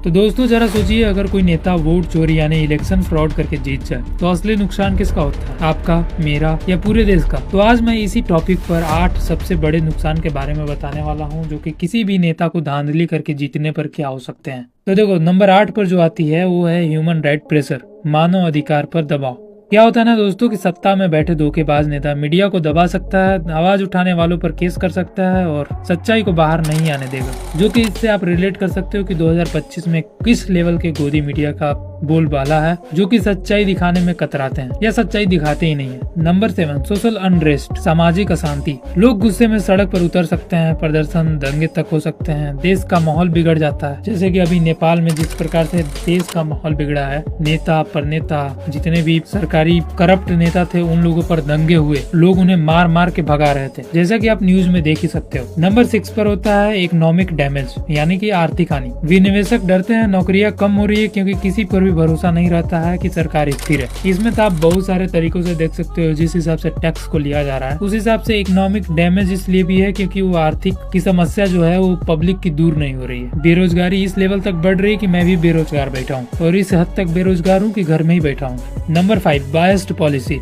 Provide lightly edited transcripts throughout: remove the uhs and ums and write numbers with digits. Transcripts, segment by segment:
तो दोस्तों जरा सोचिए, अगर कोई नेता वोट चोरी यानी इलेक्शन फ्रॉड करके जीत जाए तो असली नुकसान किसका होता है, आपका, मेरा या पूरे देश का। तो आज मैं इसी टॉपिक पर 8 सबसे बड़े नुकसान के बारे में बताने वाला हूं, जो कि किसी भी नेता को धांधली करके जीतने पर क्या हो सकते हैं। तो देखो, नंबर 8 पर जो आती है वो है ह्यूमन राइट प्रेशर, मानव अधिकार पर दबाव। क्या होता है ना दोस्तों कि सत्ता में बैठे धोखेबाज नेता मीडिया को दबा सकता है, आवाज उठाने वालों पर केस कर सकता है और सच्चाई को बाहर नहीं आने देगा। जो कि इससे आप रिलेट कर सकते हो कि 2025 में किस लेवल के गोदी मीडिया का बोलबाला है, जो कि सच्चाई दिखाने में कतराते हैं या सच्चाई दिखाते ही नहीं है। नंबर 7, सोशल अनरेस्ट, सामाजिक अशांति। लोग गुस्से में सड़क पर उतर सकते हैं, प्रदर्शन दंगे तक हो सकते हैं, देश का माहौल बिगड़ जाता है। जैसे कि अभी नेपाल में जिस प्रकार से देश का माहौल बिगड़ा है, नेता पर नेता, जितने भी सरकारी करप्ट नेता थे उन लोगों पर दंगे हुए, लोग उन्हें मार मार के भगा रहे थे, जैसा कि आप न्यूज में देख ही सकते हो। नंबर 6 पर होता है इकोनॉमिक डैमेज, यानी कि आर्थिक हानि। विनिवेशक डरते हैं, नौकरियां कम हो रही है क्योंकि किसी पर भरोसा नहीं रहता है कि सरकार स्थिर है। इसमें तो आप बहुत सारे तरीकों से देख सकते हो, जिस हिसाब से टैक्स को लिया जा रहा है उस हिसाब से इकोनॉमिक डैमेज इसलिए भी है क्योंकि वो आर्थिक की समस्या जो है वो पब्लिक की दूर नहीं हो रही है। बेरोजगारी इस लेवल तक बढ़ रही है कि मैं भी बेरोजगार बैठा हूँ और इस हद तक बेरोजगार हूँ कि घर में ही बैठा हूँ। नंबर 5, बायस्ड पॉलिसी,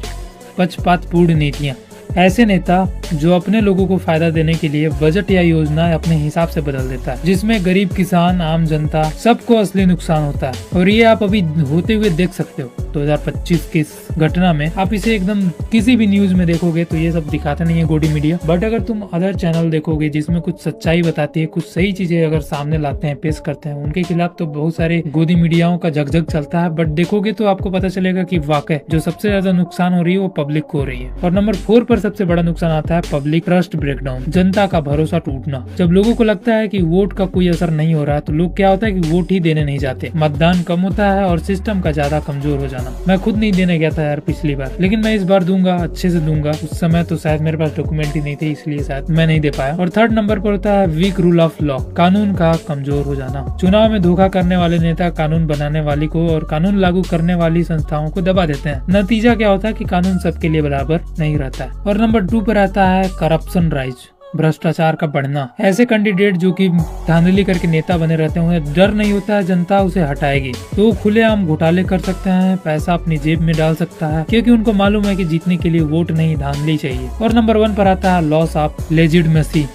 पक्षपातपूर्ण नीतियाँ। ऐसे नेता जो अपने लोगों को फायदा देने के लिए बजट या योजना अपने हिसाब से बदल देता है, जिसमें गरीब, किसान, आम जनता सबको असली नुकसान होता है। और ये आप अभी होते हुए देख सकते हो 2025 की घटना में। आप इसे एकदम किसी भी न्यूज में देखोगे तो ये सब दिखाते नहीं है गोदी मीडिया, बट अगर तुम अदर चैनल देखोगे जिसमें कुछ सच्चाई बताती है, कुछ सही चीजें अगर सामने लाते हैं, पेश करते हैं, उनके खिलाफ तो बहुत सारे गोदी मीडियाओं का झकझक चलता है। बट देखोगे तो आपको पता चलेगा कि वाकई जो सबसे ज्यादा नुकसान हो रही है वो पब्लिक को हो रही है। और नंबर 4 पर सबसे बड़ा नुकसान आता है पब्लिक ट्रस्ट ब्रेकडाउन, जनता का भरोसा टूटना। जब लोगों को लगता है कि वोट का कोई असर नहीं हो रहा है तो लोग क्या होता है कि वोट ही देने नहीं जाते, मतदान कम होता है और सिस्टम का ज्यादा कमजोर हो जाना। मैं खुद नहीं देने गया था यार पिछली बार, लेकिन मैं इस बार दूंगा, अच्छे से दूंगा। उस समय तो शायद मेरे पास डॉक्यूमेंट ही नहीं थे, इसलिए शायद मैं नहीं दे पाया। और 3rd नंबर पर होता है वीक रूल ऑफ लॉ, कानून का कमजोर हो जाना। चुनाव में धोखा करने वाले नेता कानून बनाने वाली को और कानून लागू करने वाली संस्थाओं को दबा देते हैं। नतीजा क्या होता है कि कानून सबके लिए बराबर नहीं रहता है। और नंबर 2 पर आता है करप्शन राइज, भ्रष्टाचार का बढ़ना। ऐसे कैंडिडेट जो कि धांधली करके नेता बने रहते हैं, उन्हें डर नहीं होता है जनता उसे हटाएगी, तो वो खुलेआम घोटाले कर सकते हैं, पैसा अपनी जेब में डाल सकता है, क्योंकि उनको मालूम है कि जीतने के लिए वोट नहीं धांधली चाहिए। और नंबर 1 पर आता है लॉस ऑफ लेजिटिमेसी,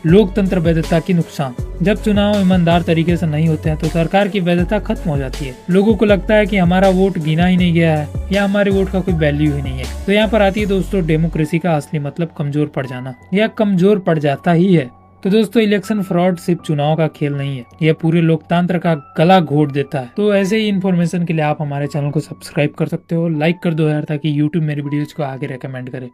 लोकतंत्र वैधता की नुकसान। जब चुनाव ईमानदार तरीके से नहीं होते हैं तो सरकार की वैधता खत्म हो जाती है। लोगों को लगता है कि हमारा वोट गिना ही नहीं गया है या हमारे वोट का कोई वैल्यू ही नहीं है। तो यहाँ पर आती है दोस्तों डेमोक्रेसी का असली मतलब, कमजोर पड़ जाना, या कमजोर पड़ जाता ही है। तो दोस्तों इलेक्शन फ्रॉड सिर्फ चुनाव का खेल नहीं है, यह पूरे लोकतंत्र का गला घोट देता है। तो ऐसे ही इन्फॉर्मेशन के लिए आप हमारे चैनल को सब्सक्राइब कर सकते हो, लाइक कर दो यार, ताकि यूट्यूब मेरी वीडियोज को आगे रेकमेंड करे।